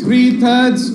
3/3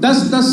10-10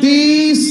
30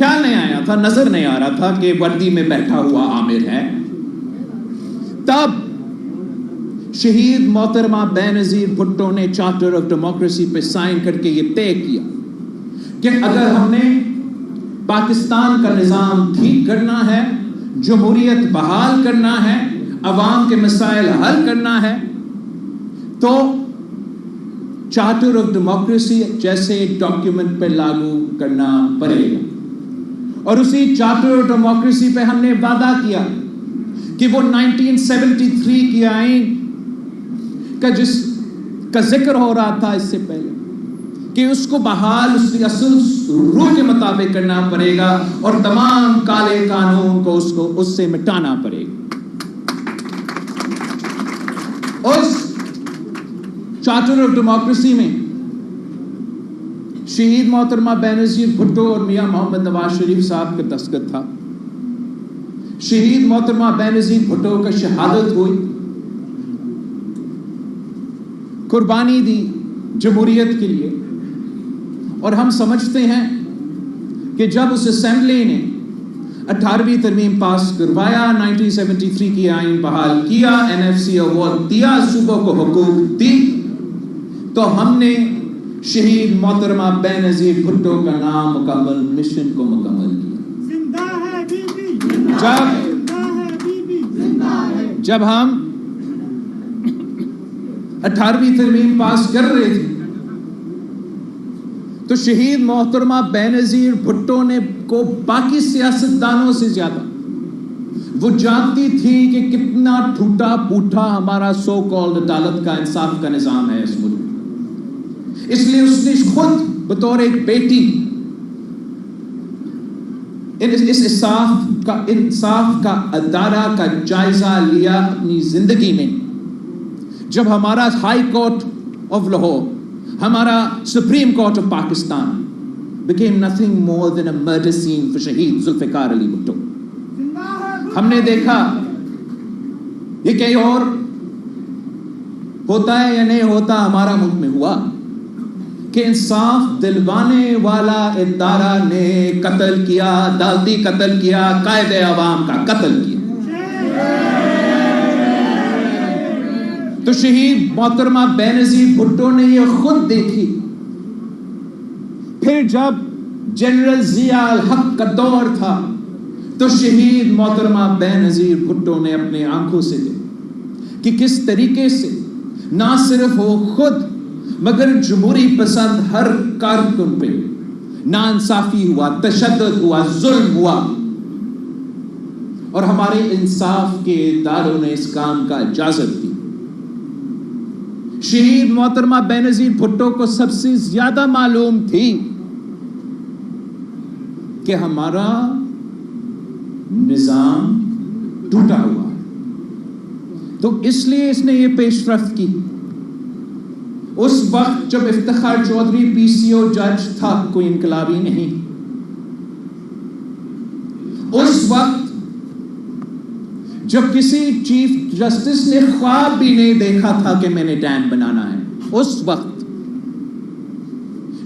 خیال نہیں آیا تھا, نظر نہیں آ رہا تھا کہ وردی میں بیٹھا ہوا عامر ہے. تب شہید محترمہ بے نظیر بھٹو نے چارٹر آف ڈیموکریسی پہ سائن کر کے یہ طے کیا کہ اگر ہم نے پاکستان کا نظام ٹھیک کرنا ہے, جمہوریت بحال کرنا ہے, عوام کے مسائل حل کرنا ہے, تو چارٹر آف ڈیموکریسی جیسے ڈاکیومنٹ پہ لاگو کرنا پڑے گا. اور اسی چارٹر آف ڈیموکریسی پہ ہم نے وعدہ کیا کہ وہ 1973 کی آئین کا جس کا ذکر ہو رہا تھا اس سے پہلے, کہ اس کو بحال اس کی اصل روح کے مطابق کرنا پڑے گا اور تمام کالے قانون کو اس سے مٹانا پڑے گا. اس چارٹر آف ڈیموکریسی میں شہید محترمہ بے نظیر بھٹو اور میاں محمد نواز شریف صاحب کا دستخط تھا. شہید محترمہ بے نظیر بھٹو کا شہادت ہوئی, قربانی دی جمہوریت کے لیے. اور ہم سمجھتے ہیں کہ جب اس اسمبلی نے 18ویں ترمیم پاس کروایا, 1973 کی آئین بحال کیا, NFC ایوارڈ دیا, صوبوں کو حقوق دی, تو ہم نے شہید محترمہ بے نظیر بھٹو کا نام مکمل مشن کو مکمل کیا. زندہ ہے بی بی, جب ہم 18ویں ترمیم پاس کر رہے تھے تو شہید محترمہ بے نظیر بھٹو نے کو باقی سیاستدانوں سے زیادہ وہ جانتی تھی کہ کتنا ٹوٹا پوٹا ہمارا سو کالڈ عدالت کا, انصاف کا نظام ہے اس ملک. اس لیے اس نے خود بطور ایک بیٹی اس انصاف کا ادارہ کا جائزہ لیا اپنی زندگی میں. جب ہمارا ہائی کورٹ آف لاہور, ہمارا supreme court of Pakistan became nothing more than a murder scene for شہید ذوالفقار علی بھٹو. ہم نے دیکھا یہ کہیں اور ہوتا ہے یا نہیں ہوتا, ہمارا ملک میں ہوا کہ انصاف دلوانے والا ادارہ نے قتل کیا, عدالتی قتل کیا, قائد عوام کا قتل کیا. تو شہید محترمہ بے نظیر بھٹو نے یہ خود دیکھی. پھر جب جنرل ضیاء الحق کا دور تھا تو شہید محترمہ بے نظیر بھٹو نے اپنے آنکھوں سے دیکھا کہ کس طریقے سے نہ صرف وہ خود مگر جمہوری پسند ہر کارکن پہ ناانصافی ہوا, تشدد ہوا, ظلم ہوا, اور ہمارے انصاف کے اداروں نے اس کام کا اجازت دی. شہید محترمہ بے نظیر بھٹو کو سب سے زیادہ معلوم تھی کہ ہمارا نظام ٹوٹا ہوا, تو اس لیے اس نے یہ پیش رفت کی. اس وقت جب افتخار چودھری PCO جج تھا, کوئی انقلابی نہیں, اس وقت جب کسی چیف جسٹس نے خواب بھی نہیں دیکھا تھا کہ میں نے ڈیم بنانا ہے, اس وقت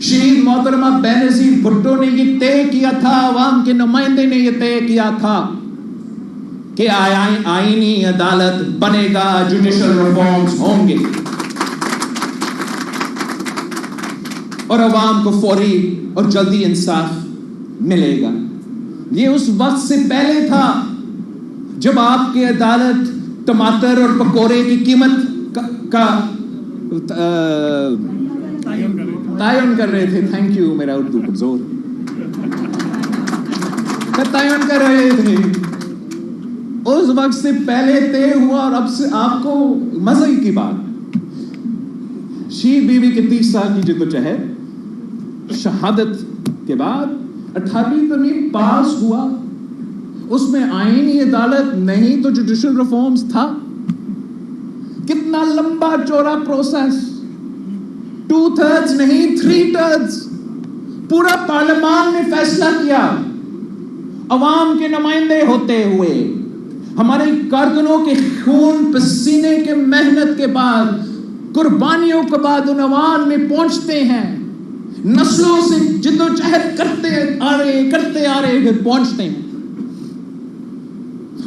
شہید محترمہ بے نظیر بھٹو نے یہ طے کیا تھا, عوام کے نمائندے نے یہ طے کیا تھا کہ آئینی عدالت بنے گا, جوڈیشل ریفارمز ہوں گے اور عوام کو فوری اور جلدی انصاف ملے گا. یہ اس وقت سے پہلے تھا جب آپ کی عدالت ٹماٹر اور پکوڑے کی قیمت کا تعین کر رہے تھے. تھینک یو, میرا اردو پر زور, تعین کر رہے تھے. اس وقت سے پہلے طے ہوا, اور اب سے آپ کو مزے کی بات, شہید بیوی کے 30 سال کی جدوجہد, شہادت کے بعد 18ویں ترمیم پاس ہوا, اس میں آئینی عدالت نہیں تو جوڈیشل ریفارمز تھا. کتنا لمبا چوڑا پروسیس, 2/3 نہیں 3/3 پورا پارلیمان نے فیصلہ کیا, عوام کے نمائندے ہوتے ہوئے, ہمارے کارکنوں کے خون پسینے کے محنت کے بعد, قربانیوں کے بعد ان عوام میں پہنچتے ہیں نسلوں سے جدوجہد کرتے آ رہے پھر پہنچتے ہیں.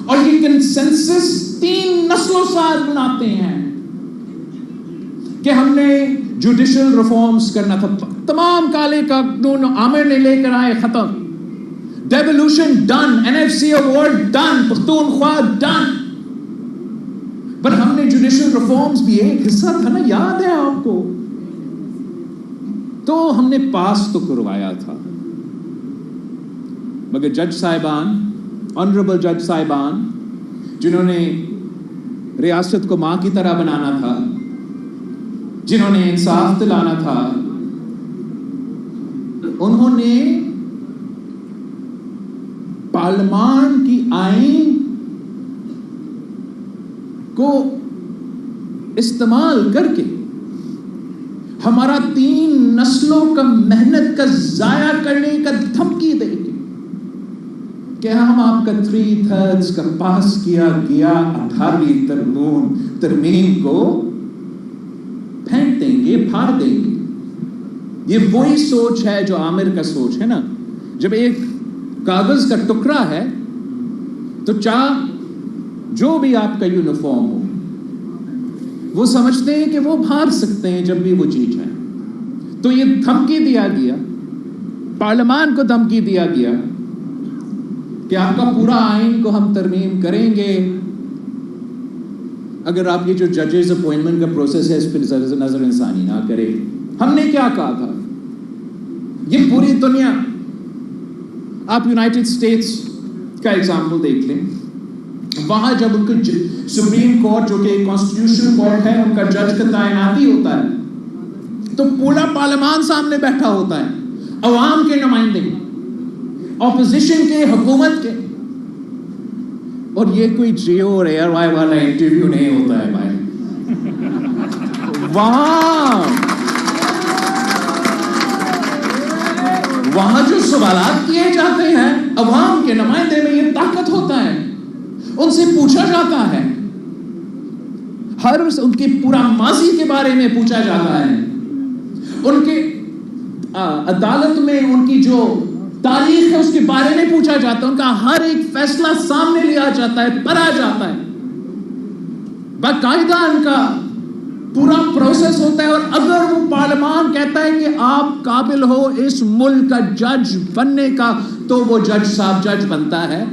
اور یہ کنسنسس 3 نسلوں ساتھ بناتے ہیں کہ ہم نے جوڈیشل ریفارمز کرنا تھا. تمام کالے قانون عامر نے لے کر آئے, ختم. Devolution done, NFC award done, Pakhtunkhwa done. پر ہم نے جوڈیشل ریفارمز بھی ایک حصہ تھا نا, یاد ہے آپ کو, تو ہم نے پاس تو کروایا تھا. مگر جج صاحبان, آنریبل جج صاحبان, جنہوں نے ریاست کو ماں کی طرح بنانا تھا, جنہوں نے انصاف دلانا تھا, انہوں نے پارلیمان کی آئین کو استعمال کر کے ہمارا 3 نسلوں کا محنت کا ضائع کرنے کا دھمکی دے گی کہ ہم آپ کا 3/3 کا پاس کیا گیا 18ویں ترمیم کو پھینک دیں گے, پھاڑ دیں گے. یہ وہی سوچ ہے جو عامر کا سوچ ہے نا. جب ایک کاغذ کا ٹکڑا ہے تو جو بھی آپ کا یونیفارم ہو, وہ سمجھتے ہیں کہ وہ بھاگ سکتے ہیں جب بھی وہ جی جائیں. تو یہ دھمکی دیا گیا, پارلیمان کو دھمکی دیا گیا کہ آپ کا پورا آئین کو ہم ترمیم کریں گے اگر آپ یہ جو ججز اپوائنٹمنٹ کا پروسیس ہے اس پہ نظر انسانی نہ کرے. ہم نے کیا کہا تھا؟ یہ پوری دنیا, آپ یونائٹڈ اسٹیٹس کا ایگزامپل دیکھ لیں. وہاں جب ان کو سپریم کورٹ, جو کہ کانسٹیٹیوشنل کورٹ ہے, ان کا جج کا تعیناتی ہوتا ہے تو پورا پارلیمان سامنے بیٹھا ہوتا ہے, عوام کے نمائندے, اپوزیشن کے, حکومت کے. اور یہ کوئی جیو اور ایئر وائی والا انٹرویو نہیں ہوتا ہے بھائی. وہاں جو سوالات کیے جاتے ہیں عوام کے نمائندے میں, یہ طاقت ہوتا ہے. ان سے پوچھا جاتا ہے, ان کے پورا ماضی کے بارے میں پوچھا جاتا ہے, ان کے عدالت میں ان کی جو تاریخ ہے اس کے بارے میں پوچھا جاتا ہے, ان کا ہر ایک فیصلہ سامنے لیا جاتا ہے, پڑھا جاتا ہے, باقاعدہ ان کا پورا پروسیس ہوتا ہے. اور اگر وہ پارلیمان کہتا ہے کہ آپ قابل ہو اس ملک کا جج بننے کا, تو وہ جج صاحب جج بنتا ہے.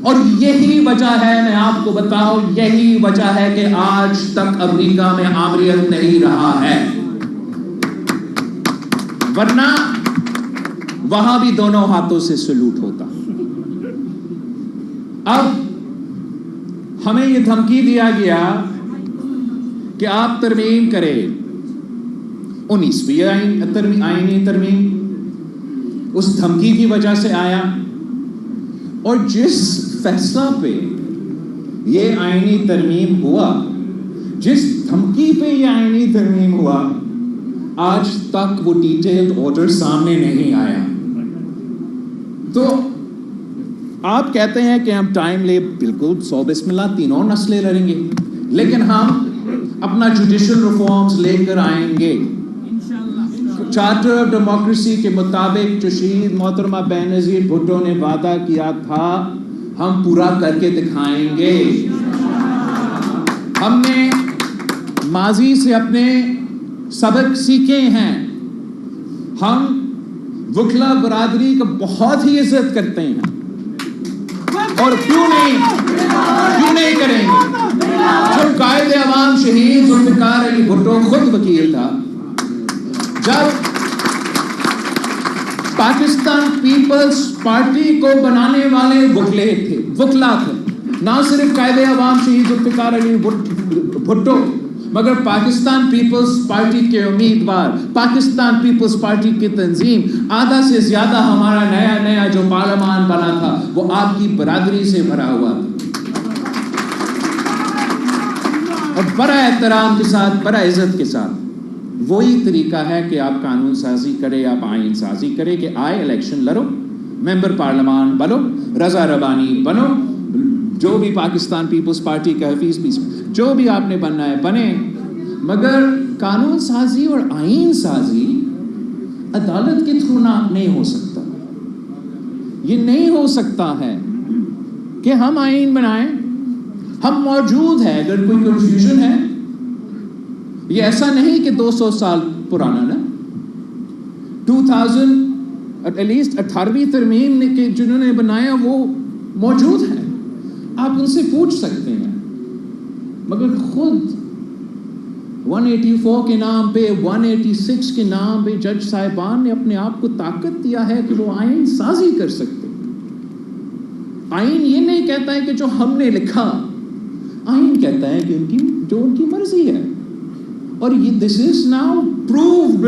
اور یہی وجہ ہے, میں آپ کو بتاؤں, یہی وجہ ہے کہ آج تک امریکہ میں آمریت نہیں رہا ہے. ورنہ وہاں بھی دونوں ہاتھوں سے سلوٹ ہوتا. اب ہمیں یہ دھمکی دیا گیا کہ آپ ترمیم کریں 19ویں آئینی ترمیم. اس دھمکی کی وجہ سے آیا, اور جس فیصلہ پہ یہ آئینی ترمیم ہوا, جس دھمکی پہ یہ آئینی ترمیم ہوا, آج تک وہ ڈیٹیلڈ آرڈر سامنے نہیں آیا. تو آپ کہتے ہیں کہ ہم ٹائم لے, بالکل 100 بسم اللہ, 3 نسلیں لڑیں گے, لیکن ہم اپنا جوڈیشل ریفارمز لے کر آئیں گے. چارٹر آف ڈیموکریسی کے مطابق جو شہید محترمہ بینظیر بھٹو نے وعدہ کیا تھا, ہم پورا کر کے دکھائیں گے. ہم نے ماضی سے اپنے سبق سیکھے ہیں. ہم وکلا برادری کا بہت ہی عزت کرتے ہیں, اور کیوں نہیں کریں گے. جو قائد عوام شہید ذوالفقار علی بھٹو خود وکیل تھا, جب پاکستان پیپلز پارٹی کو بنانے والے وکلا تھے, نہ صرف قائد عوام شہید ذوالفقار علی بھٹو, مگر پاکستان پیپلز پارٹی کے امیدوار, پاکستان پیپلز پارٹی کی تنظیم, آدھا سے زیادہ ہمارا نیا جو پارلیمان بنا تھا وہ آپ کی برادری سے بھرا ہوا تھا. اور بڑا احترام کے ساتھ, بڑا عزت کے ساتھ, وہی طریقہ ہے کہ آپ قانون سازی کرے, آپ آئین سازی کرے, کہ آئے الیکشن لڑو, ممبر پارلیمان بنو, رضا ربانی بنو, جو بھی پاکستان پیپلز پارٹی کا حفیظ بھی, جو بھی آپ نے بننا ہے بنے. مگر قانون سازی اور آئین سازی عدالت کے تھرو نہیں ہو سکتا. یہ نہیں ہو سکتا ہے کہ ہم آئین بنائیں, ہم موجود ہیں. اگر کوئی کنفیوژن ہے, یہ ایسا نہیں کہ 200 سال پرانا نا, 2000 ایٹ لیسٹ 18ویں ترمیم کے جنہوں نے بنایا وہ موجود ہیں, آپ ان سے پوچھ سکتے ہیں. مگر خود 184 کے نام پہ, 186 کے نام پہ جج صاحبان نے اپنے آپ کو طاقت دیا ہے کہ وہ آئین سازی کر سکتے. آئین یہ نہیں کہتا ہے کہ جو ہم نے لکھا, آئین کہتا ہے کہ ان کی مرضی ہے. اور یہ this is now proved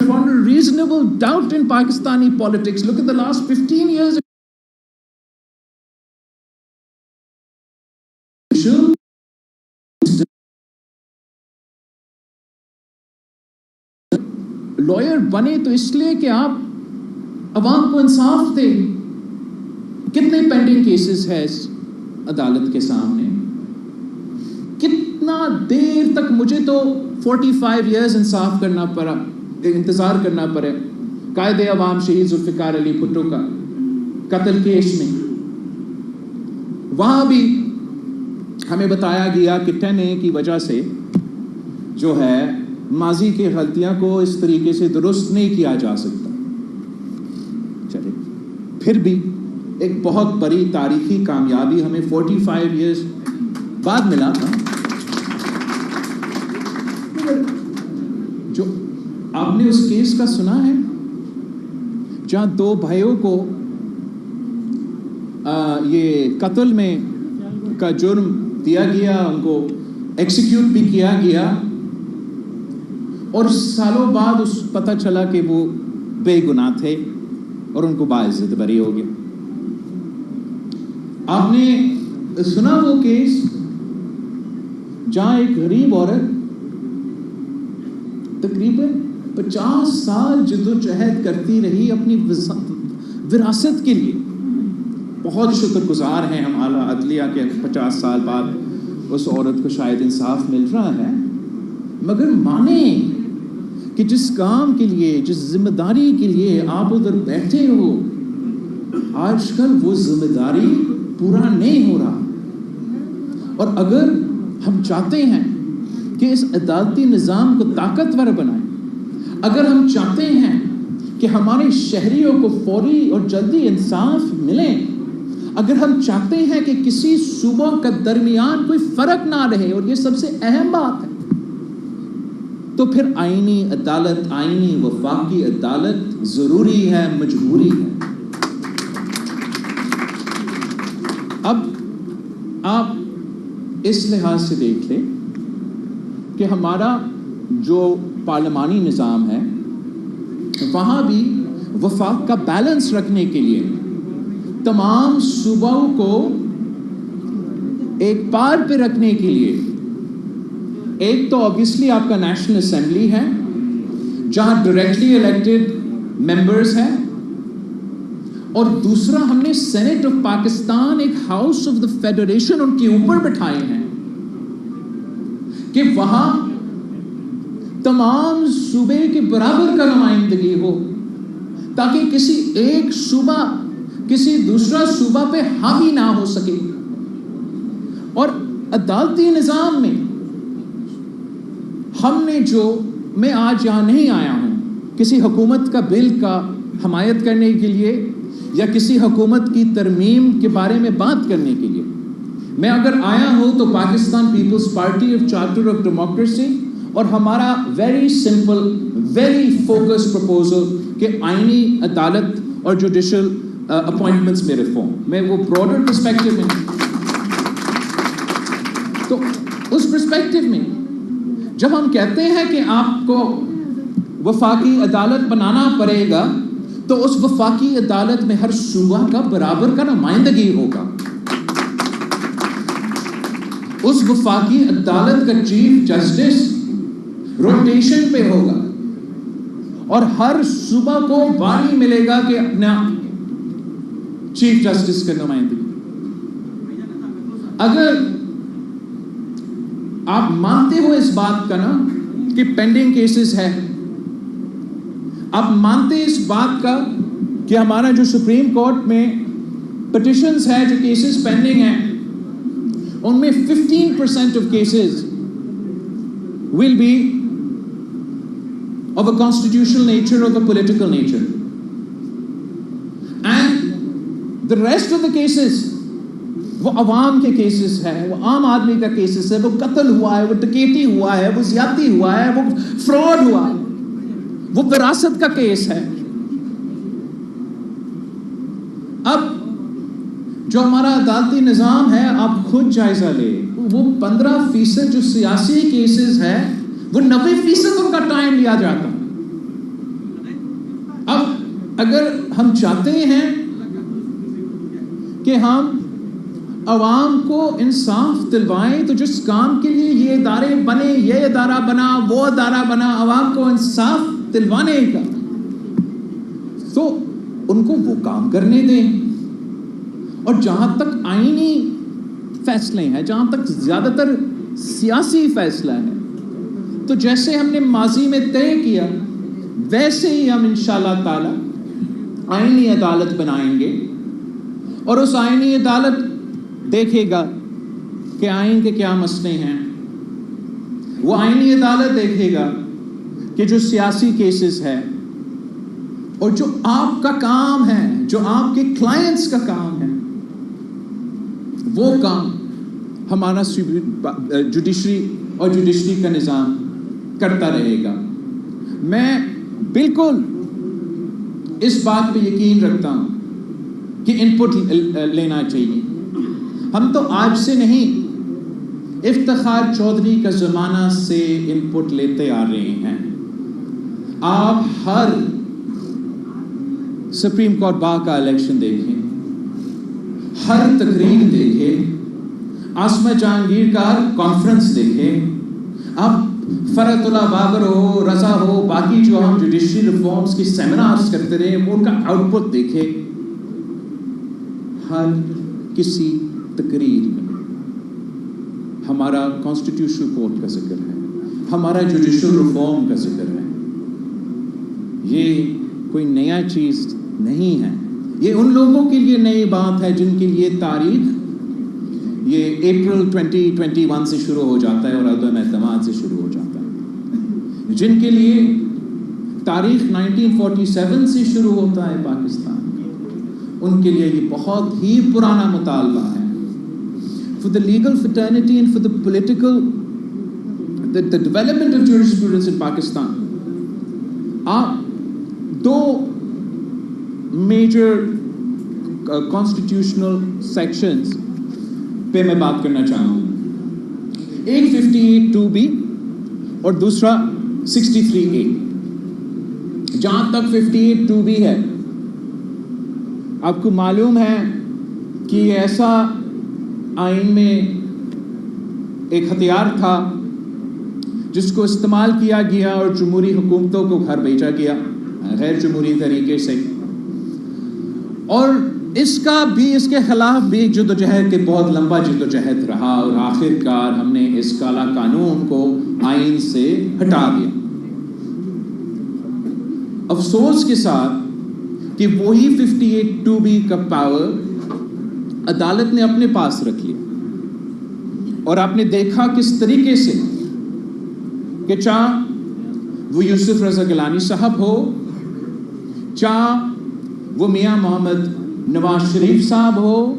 beyond a reasonable doubt in Pakistani politics. Look at the last 15 years. Lawyer بنے تو اس لیے کہ آپ عوام کو انصاف دے. کتنے پینڈنگ کیسز ہے اس عدالت کے سامنے, کتنا دیر تک مجھے تو 45 ایئرز انصاف کرنا پڑا, انتظار کرنا پڑے قائد عوام شہید ذوالفقار علی بھٹو کا قتل کیس میں. وہاں بھی ہمیں بتایا گیا کہ 10A کی وجہ سے جو ہے ماضی کی غلطیاں کو اس طریقے سے درست نہیں کیا جا سکتا. چلے پھر بھی ایک بہت بڑی تاریخی کامیابی ہمیں 45 ایئرز بعد ملا تھا. جو آپ نے اس کیس کا سنا ہے جہاں 2 بھائیوں کو یہ قتل میں کا جرم دیا گیا, ان کو ایکسیکیوٹ بھی کیا گیا, اور سالوں بعد اس پتہ چلا کہ وہ بے گناہ تھے اور ان کو باعزت بری ہو گیا. آپ نے سنا وہ کیس جہاں ایک غریب عورت تقریباً 50 سال جدوجہد کرتی رہی اپنی وراثت کے لیے. بہت شکر گزار ہیں ہم اعلیٰ عدلیہ کے 50 سال بعد اس عورت کو شاید انصاف مل رہا ہے. مگر مانیں کہ جس کام کے لیے, جس ذمہ داری کے لیے آپ ادھر بیٹھے ہو, آج کل وہ ذمہ داری پورا نہیں ہو رہا. اور اگر ہم چاہتے ہیں کہ اس عدالتی نظام کو طاقتور بنائیں, اگر ہم چاہتے ہیں کہ ہمارے شہریوں کو فوری اور جلدی انصاف ملے, اگر ہم چاہتے ہیں کہ کسی صوبوں کے درمیان کوئی فرق نہ رہے, اور یہ سب سے اہم بات ہے, تو پھر آئینی عدالت, آئینی وفاقی عدالت ضروری ہے, مجبوری ہے. اب آپ اس لحاظ سے دیکھ لیں کہ ہمارا جو پارلیمانی نظام ہے وہاں بھی وفاق کا بیلنس رکھنے کے لیے تمام صوبوں کو ایک پار پہ رکھنے کے لیے ایک تو obviously آپ کا نیشنل اسمبلی ہے جہاں ڈائریکٹلی الیکٹڈ ممبرز ہیں, اور دوسرا ہم نے سینٹ آف پاکستان, ایک ہاؤس آف دا فیڈریشن ان کے اوپر بٹھائے ہیں کہ وہاں تمام صوبے کے برابر کا نمائندگی ہو, تاکہ کسی ایک صوبہ کسی دوسرا صوبہ پہ حاوی نہ ہو سکے. اور عدالتی نظام میں ہم نے میں آج یہاں نہیں آیا ہوں کسی حکومت کا بل کا حمایت کرنے کے لیے یا کسی حکومت کی ترمیم کے بارے میں بات کرنے کے لیے. میں اگر آیا ہوں تو Pakistan Peoples Party of charter of democracy اور ہمارا very simple, very focus proposal کہ آئینی عدالت اور جوڈیشل اپوائنٹمنٹس میں ریفارم, میں وہ براڈر پرسپیکٹو میں, تو اس پرسپیکٹو میں جب ہم کہتے ہیں کہ آپ کو وفاقی عدالت بنانا پڑے گا تو اس وفاقی عدالت میں ہر صوبہ کا برابر کا نمائندگی ہوگا. اس وفاقی عدالت کا چیف جسٹس روٹیشن پہ ہوگا اور ہر صوبہ کو باری ملے گا کہ اپنا چیف جسٹس کا نمائندگی. اگر آپ مانتے ہو اس بات کا نا کہ پینڈنگ کیسز ہے؟ آپ مانتے اس بات کا کہ ہمارا جو سپریم کورٹ میں پٹیشنز ہے، جو کیسز پینڈنگ ہیں، ان میں 15% of cases will be of a constitutional nature, of a political nature, and the rest of the cases وہ عوام کے کیسز ہے، وہ عام آدمی کا کیسز ہے، وہ قتل ہوا ہے، وہ ڈکیتی ہوا ہے، وہ زیادتی ہوا ہے، وہ فراڈ ہوا ہے، وہ وراثت کا کیس ہے۔ اب جو ہمارا عدالتی نظام ہے، آپ خود جائزہ لیں، وہ 15% جو سیاسی کیسز ہے، وہ 90% ان کا ٹائم لیا جاتا۔ اب اگر ہم چاہتے ہیں کہ ہم عوام کو انصاف دلوائیں، تو جس کام کے لیے یہ ادارے بنے، یہ ادارہ بنا، وہ ادارہ بنا، عوام کو انصاف دلوانے کا، تو ان کو وہ کام کرنے دیں۔ اور جہاں تک آئینی فیصلے ہیں، جہاں تک زیادہ تر سیاسی فیصلہ ہے، تو جیسے ہم نے ماضی میں طے کیا، ویسے ہی ہم انشاءاللہ تعالی آئینی عدالت بنائیں گے، اور اس آئینی عدالت دیکھے گا کہ آئین کے کیا مسئلے ہیں۔ وہ آئینی عدالت دیکھے گا کہ جو سیاسی کیسز ہے اور جو آپ کا کام ہے، جو آپ کے کلائنٹس کا کام ہے، وہ کام ہمارا جوڈیشری اور جوڈیشری کا نظام کرتا رہے گا۔ میں بالکل اس بات پہ یقین رکھتا ہوں کہ ان پٹ لینا چاہیے۔ ہم تو آج سے نہیں، افتخار چودھری کا زمانہ سے ان پٹ لیتے آ رہے ہیں۔ آپ ہر سپریم کورٹ بار کا الیکشن دیکھیں، ہر تقریر دیکھیں، عاصمہ جہانگیر کا کانفرنس دیکھیں، آپ فرحت اللہ باغر ہو، رضا ہو، باقی جو ہم جوڈیشری ریفارمز کی سیمینارز کرتے رہے، وہ ان کا آؤٹ پٹ دیکھیں۔ ہر کسی تقریر میں ہمارا کانسٹیٹیوشنل کورٹ کا ذکر ہے، ہمارا جوڈیشل ریفارم کا ذکر ہے۔ یہ کوئی نیا چیز نہیں ہے، یہ ان لوگوں کے لیے نئی بات ہے جن کے لیے تاریخ یہ اپریل 2021 سے شروع ہو جاتا ہے اور عدم اعتماد سے شروع ہو جاتا ہے، جن کے لیے تاریخ 1947 سے شروع ہوتا ہے پاکستان، ان کے لیے یہ بہت ہی پرانا مطالبہ ہے۔ For the legal fraternity and for the political, the development of jurisprudence in Pakistan, do major constitutional sections پہ میں بات کرنا چاہوں گا، ایک 58(2)B اور دوسرا 63(A۔ جہاں تک 58(2)B ہے، آپ کو معلوم ہے کہ یہ ایسا آئین میں ایک ہتھیار تھا جس کو استعمال کیا گیا اور جمہوری حکومتوں کو گھر بھیجا گیا غیر جمہوری طریقے سے، اور اس کے خلاف بھی جدوجہد کے بہت لمبا جدوجہد رہا، اور آخر کار ہم نے اس کالا قانون کو آئین سے ہٹا دیا۔ افسوس کے ساتھ کہ وہی 58(2)B کا پاور عدالت نے اپنے پاس رکھ لیا، اور آپ نے دیکھا کس طریقے سے کہ چاہے وہ یوسف رضا گیلانی صاحب ہو، چاہے وہ میاں محمد نواز شریف صاحب ہو،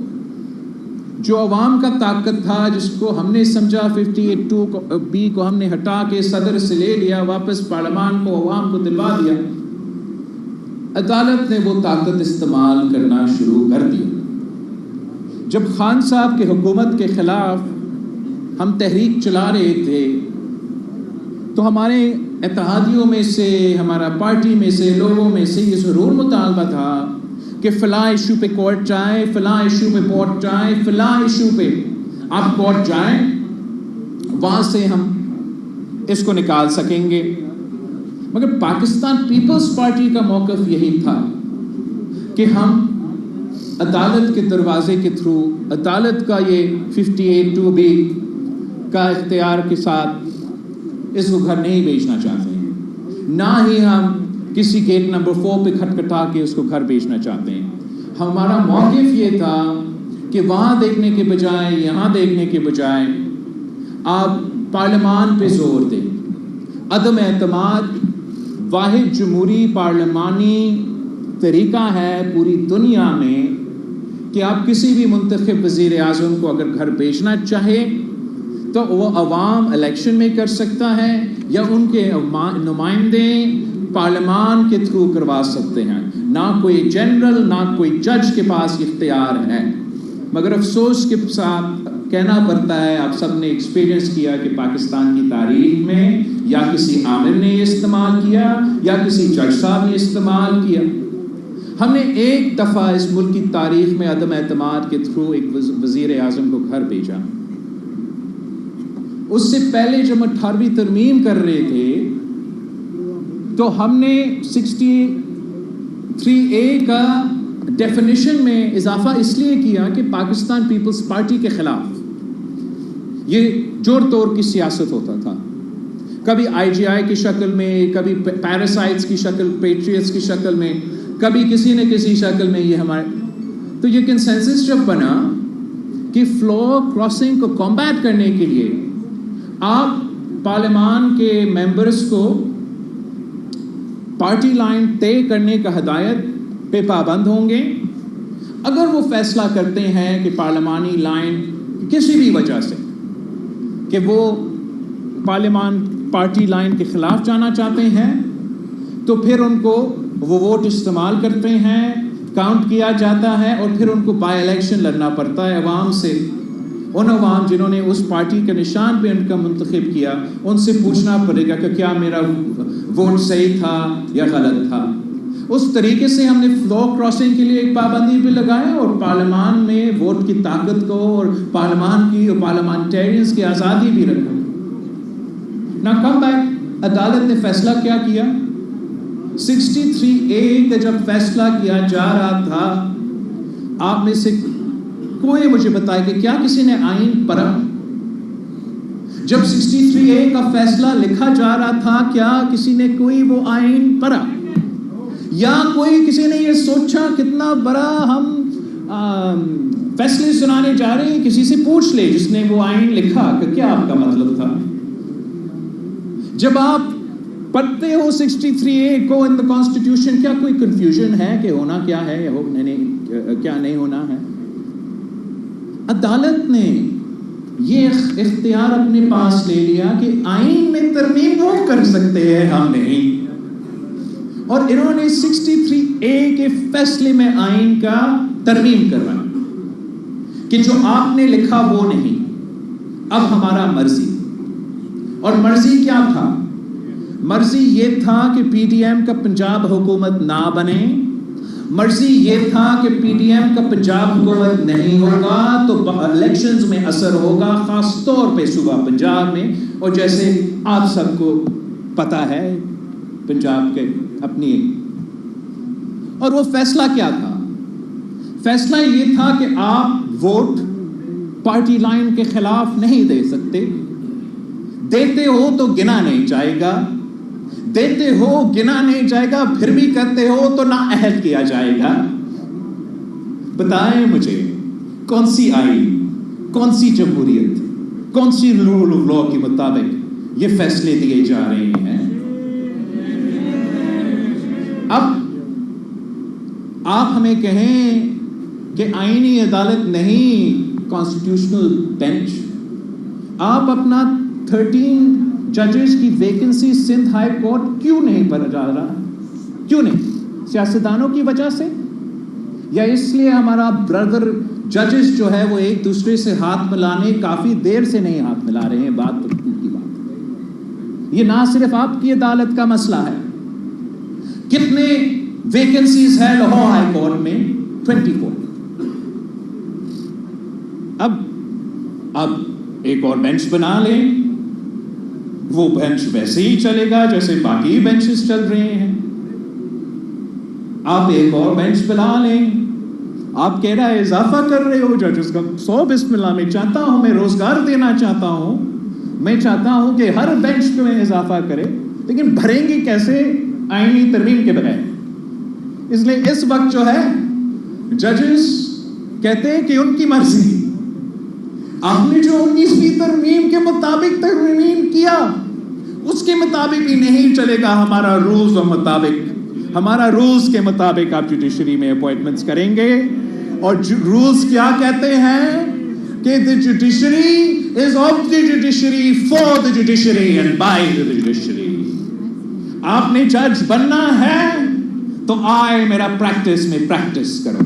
جو عوام کا طاقت تھا، جس کو ہم نے سمجھا 58(2)B کو ہم نے ہٹا کے صدر سے لے لیا، واپس پارلیمان کو عوام کو دلوا دیا، عدالت نے وہ طاقت استعمال کرنا شروع کر دیا۔ جب خان صاحب کی حکومت کے خلاف ہم تحریک چلا رہے تھے، تو ہمارے اتحادیوں میں سے، ہمارا پارٹی میں سے لوگوں میں سے یہ ضرور مطالبہ تھا کہ فلاں ایشو پہ کورٹ جائیں، فلاں ایشو پہ کورٹ جائیں، فلاں ایشو پہ آپ کورٹ جائیں، وہاں سے ہم اس کو نکال سکیں گے۔ مگر پاکستان پیپلز پارٹی کا موقف یہی تھا کہ ہم عدالت کے دروازے کے تھرو، عدالت کا یہ 58(2)B کا اختیار کے ساتھ اس کو گھر نہیں بیچنا چاہتے ہیں، نہ ہی ہم کسی گیٹ نمبر 4 پہ کھٹکھٹا کے اس کو گھر بیچنا چاہتے ہیں۔ ہمارا موقف یہ تھا کہ وہاں دیکھنے کے بجائے یہاں دیکھنے کے بجائے آپ پارلیمان پہ زور دیں۔ عدم اعتماد واحد جمہوری پارلیمانی طریقہ ہے پوری دنیا میں کہ آپ کسی بھی منتخب وزیر اعظم کو اگر گھر بیچنا چاہے تو وہ عوام الیکشن میں کر سکتا ہے یا ان کے نمائندے پارلیمان کے تھرو کروا سکتے ہیں، نہ کوئی جنرل نہ کوئی جج کے پاس اختیار ہے۔ مگر افسوس کے ساتھ کہنا پڑتا ہے، آپ سب نے ایکسپیرینس کیا کہ پاکستان کی تاریخ میں یا کسی عامر نے یہ استعمال کیا یا کسی جج صاحب نے استعمال کیا، ہم نے ایک دفعہ اس ملک کی تاریخ میں عدم اعتماد کے تھرو ایک وزیر اعظم کو گھر بھیجا۔ اس سے پہلے جب 18ویں ترمیم کر رہے تھے تو ہم نے 63A کا ڈیفینیشن میں اضافہ اس لیے کیا کہ پاکستان پیپلز پارٹی کے خلاف یہ جوڑ توڑ کی سیاست ہوتا تھا، کبھی IGI کی شکل میں، کبھی پیراسائٹس کی شکل، پیٹریٹس کی شکل میں، کبھی کسی نہ کسی شکل میں۔ یہ ہمارے تو یہ کنسنسس جب بنا کہ فلو کراسنگ کو کمبیٹ کرنے کے لیے آپ پارلیمان کے ممبرز کو پارٹی لائن طے کرنے کا ہدایت پہ پابند ہوں گے۔ اگر وہ فیصلہ کرتے ہیں کہ پارلیمانی لائن کسی بھی وجہ سے کہ وہ پارلیمان پارٹی لائن کے خلاف جانا چاہتے ہیں تو پھر ان کو وہ ووٹ استعمال کرتے ہیں، کاؤنٹ کیا جاتا ہے اور پھر ان کو بائی الیکشن لڑنا پڑتا ہے عوام سے۔ ان عوام جنہوں نے اس پارٹی کے نشان پہ ان کا منتخب کیا، ان سے پوچھنا پڑے گا کہ کیا میرا ووٹ صحیح تھا یا غلط تھا۔ اس طریقے سے ہم نے فلو کراسنگ کے لیے ایک پابندی بھی لگایا اور پارلیمان میں ووٹ کی طاقت کو اور پارلیمان کی اور پارلیمنٹیرینز کی آزادی بھی رکھا۔ نہ کم بیک عدالت نے فیصلہ کیا کیا؟ 63A کا جب فیصلہ کیا جا رہا تھا، آپ میں سے کوئی مجھے بتائے کہ کیا کسی نے آئین پڑھا؟ جب 63A کا فیصلہ لکھا جا رہا تھا کیا کسی نے کوئی وہ آئین پڑھا؟ یا کوئی کسی نے یہ سوچا کتنا بڑا ہم فیصلے سنانے جا رہے ہیں، کسی سے پوچھ لے جس نے وہ آئین لکھا کہ کیا آپ کا مطلب تھا؟ جب آپ پڑھتے ہو 63A کو ان دا کانسٹیٹیوشن، کیا کوئی کنفیوژن ہے کہ ہونا کیا ہے یا کیا نہیں ہونا ہے؟ عدالت نے یہ اختیار اپنے پاس لے لیا کہ آئین میں ترمیم وہ کر سکتے ہیں، ہم نہیں۔ اور انہوں نے 63A کے فیصلے میں آئین کا ترمیم کروایا کہ جو آپ نے لکھا وہ نہیں، اب ہمارا مرضی۔ اور مرضی کیا تھا؟ مرضی یہ تھا کہ PDM کا پنجاب حکومت نہ بنے، مرضی یہ تھا کہ PDM کا پنجاب حکومت نہیں ہوگا تو الیکشنز میں اثر ہوگا، خاص طور پہ صوبہ پنجاب میں۔ اور جیسے آپ سب کو پتا ہے پنجاب کے اپنی، اور وہ فیصلہ کیا تھا؟ فیصلہ یہ تھا کہ آپ ووٹ پارٹی لائن کے خلاف نہیں دے سکتے، دیتے ہو تو گنا نہیں جائے گا، دیتے ہو گنا نہیں جائے گا، پھر بھی کرتے ہو تو نااہل کیا جائے گا۔ بتائیں مجھے کون سی آئین، کون سی جمہوریت، کون سی رول آف لا کے مطابق یہ فیصلے دیے جا رہے ہیں؟ اب آپ ہمیں کہیں کہ آئینی عدالت نہیں، کانسٹیٹیوشنل بینچ، آپ اپنا 13 ججز کی ویکنسی سندھ ہائی کورٹ کیوں نہیں بھر جا رہا؟ کیوں نہیں؟ سیاستدانوں کی وجہ سے، یا اس لیے ہمارا بردر ججز جو ہے وہ ایک دوسرے سے ہاتھ ملانے کافی دیر سے نہیں ہاتھ ملا رہے ہیں؟ بات تو کی بات، یہ نہ صرف آپ کی عدالت کا مسئلہ ہے۔ کتنے ویکنسیز ہے لاہور ہائی کورٹ میں؟ 24۔ اب ایک اور بینچ بنا لیں، وہ بینچ ویسے ہی چلے گا جیسے باقی بینچز چل رہے ہیں۔ آپ ایک اور بینچ بنا لیں، آپ کہہ رہا ہے اضافہ کر رہے ہو ججز کا، 100 بسم اللہ میں چاہتا ہوں، میں روزگار دینا چاہتا ہوں، میں چاہتا ہوں کہ ہر بینچ کو میں اضافہ کرے، لیکن بھریں گے کیسے آئینی ترمیم کے بغیر؟ اس لیے اس وقت جو ہے ججز کہتے ہیں کہ ان کی مرضی، آپ نے جو 19ویں ترمیم کے مطابق ترمیم کیا اس کے مطابق ہی نہیں چلے گا ہمارا رولز و مطابق، ہمارا رولز کے مطابق آپ جوڈیشری میں اپوائنٹمنٹس کریں گے. اور رولز کیا کہتے ہیں کہ the judiciary is of the judiciary, for the judiciary and by the judiciary. آپ نے جج بننا ہے تو آئے میرا پریکٹس میں پریکٹس کرو.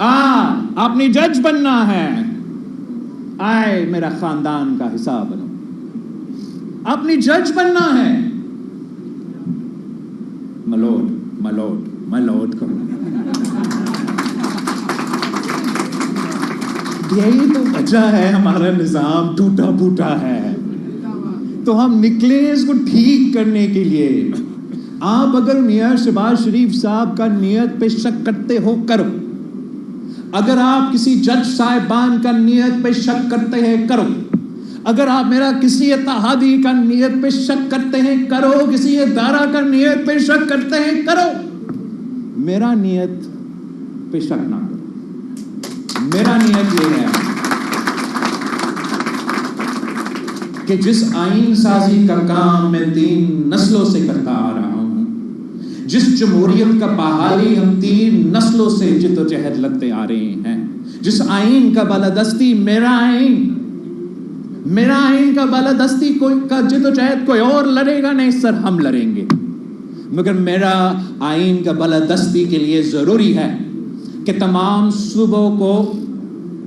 آپ نے جج بننا ہے، آئے میرا خاندان کا حصہ بنو. آپ نے جج بننا ہے، ملوٹ کرو. یہی تو وجہ ہے ہمارا نظام ٹوٹا پھوٹا ہے. تو ہم نکلے اس کو ٹھیک کرنے کے لیے. آپ اگر میاں شہباز شریف صاحب کا نیت پہ شک کرتے ہو کرو، اگر آپ کسی جج صاحبان کا نیت پہ شک کرتے ہیں کرو، اگر آپ میرا کسی اتحادی کا نیت پہ شک کرتے ہیں کرو، کسی ادارہ کا نیت پہ شک کرتے ہیں کرو، میرا نیت پہ شک نہ کرو. میرا نیت یہ ہے کہ جس آئین سازی کا کام میں 3 نسلوں سے کرتا آ رہا ہوں، جس جمہوریت کا بحالی ہم 3 نسلوں سے جد و جہد لگتے آ رہے ہیں، جس آئین کا بالادستی میرا آئین کا بالادستی کا جد و جہد کوئی اور لڑے گا نہیں سر، ہم لڑیں گے. مگر میرا آئین کا بالادستی کے لیے ضروری ہے کہ تمام صوبوں کو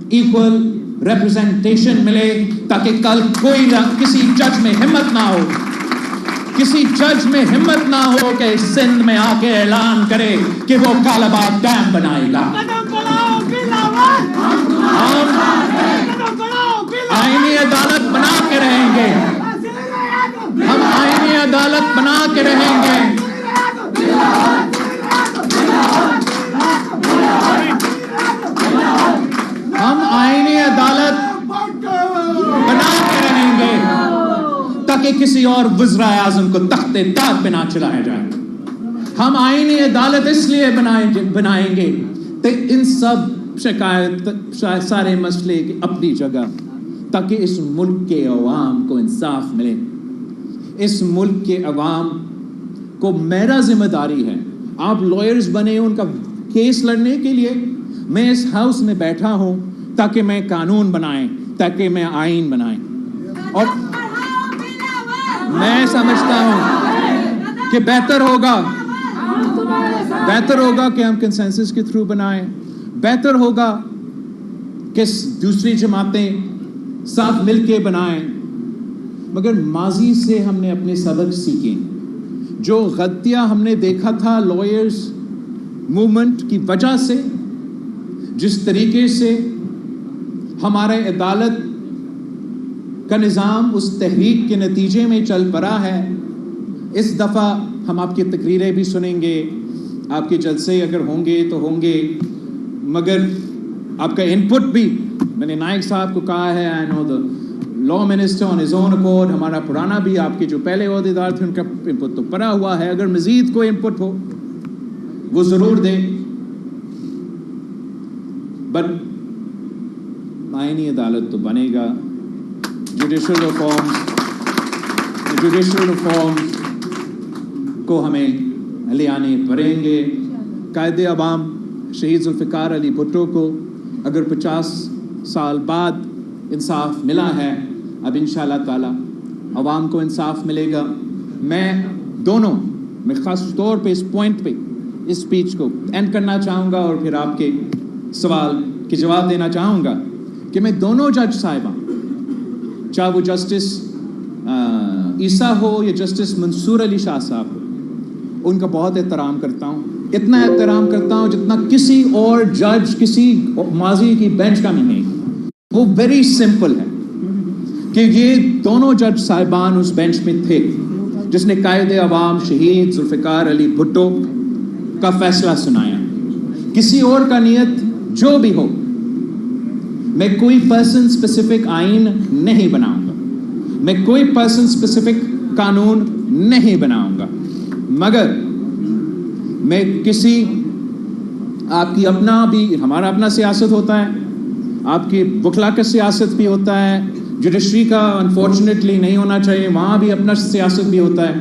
ایکول ریپرزنٹیشن ملے، تاکہ کل کوئی کسی جج میں ہمت نہ ہو کہ سندھ میں آ کے اعلان کرے کہ وہ کالاباغ ڈیم بنائے گا. آئینی عدالت بنا کے رہیں گے، ہم آئینی عدالت بنا کے رہیں گے. ہم آئینی عدالت بنا کے رہیں گے تاکہ کسی اور وزراء اعظم کو تختے دار پہ نہ چلایا جائے. ہم آئینی عدالت اس لیے بنائیں گے کہ ان سب شکایت سارے مسئلے کی اپنی جگہ، تاکہ اس ملک کے عوام کو انصاف ملے. اس ملک کے عوام کو میرا ذمہ داری ہے. آپ لائرز بنے ان کا کیس لڑنے کے لیے، میں اس ہاؤس میں بیٹھا ہوں تاکہ میں قانون بنائیں، تاکہ میں آئین بنائیں. اور میں سمجھتا ہوں کہ بہتر ہوگا کہ ہم کنسنسس کے تھرو بنائیں. بہتر ہوگا کہ دوسری جماعتیں ساتھ مل کے بنائیں. مگر ماضی سے ہم نے اپنے سبق سیکھیں. جو غلطیاں ہم نے دیکھا تھا لائرز موومنٹ کی وجہ سے، جس طریقے سے ہمارے عدالت کا نظام اس تحریک کے نتیجے میں چل پڑا ہے، اس دفعہ ہم آپ کی تقریریں بھی سنیں گے، آپ کے جلسے اگر ہوں گے تو ہوں گے، مگر آپ کا انپٹ بھی. میں نے نائک صاحب کو کہا ہے I know the law minister on his own accord، ہمارا پرانا بھی آپ کے جو پہلے عہدیدار تھے ان کا انپٹ تو پڑا ہوا ہے، اگر مزید کوئی انپٹ ہو وہ ضرور دیں. بٹ آئینی عدالت تو بنے گا. جوڈیشل ریفارمز کو ہمیں لے آنے پڑیں گے. قائد عوام شہید ذوالفقار علی بھٹو کو اگر 50 سال بعد انصاف ملا ہے، اب انشاءاللہ تعالی عوام کو انصاف ملے گا. میں خاص طور پہ اس پوائنٹ پہ اس سپیچ کو اینڈ کرنا چاہوں گا اور پھر آپ کے سوال کے جواب دینا چاہوں گا کہ میں دونوں جج صاحبان، چاہے وہ جسٹس عیسیٰ ہو یا جسٹس منصور علی شاہ صاحب ہو، ان کا بہت احترام کرتا ہوں. اتنا احترام کرتا ہوں جتنا کسی اور جج کسی ماضی کی بینچ کا نہیں. وہ ویری سمپل ہے کہ یہ دونوں جج صاحبان اس بینچ میں تھے جس نے قائد عوام شہید ذوالفقار علی بھٹو کا فیصلہ سنایا. کسی اور کا نیت جو بھی ہو، میں کوئی پرسن اسپیسیفک آئین نہیں بناؤں گا. میں کوئی پرسن اسپیسیفک قانون نہیں بناؤں گا، مگر میں کسی آپ کی اپنا بھی ہمارا اپنا سیاست ہوتا ہے، آپ کی وکلا کا سیاست بھی ہوتا ہے، جوڈیشری کا انفارچونیٹلی نہیں ہونا چاہیے، وہاں بھی اپنا سیاست بھی ہوتا ہے۔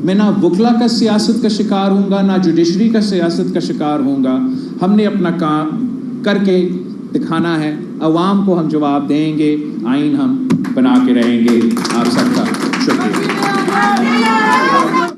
میں نہ وکلا کا سیاست کا شکار ہوں گا، نہ جوڈیشری کا سیاست کا شکار ہوں گا۔ ہم نے اپنا کام کر کے دکھانا ہے، عوام کو ہم جواب دیں گے، آئین ہم بنا کے رہیں گے۔ آپ سب کا شکریہ۔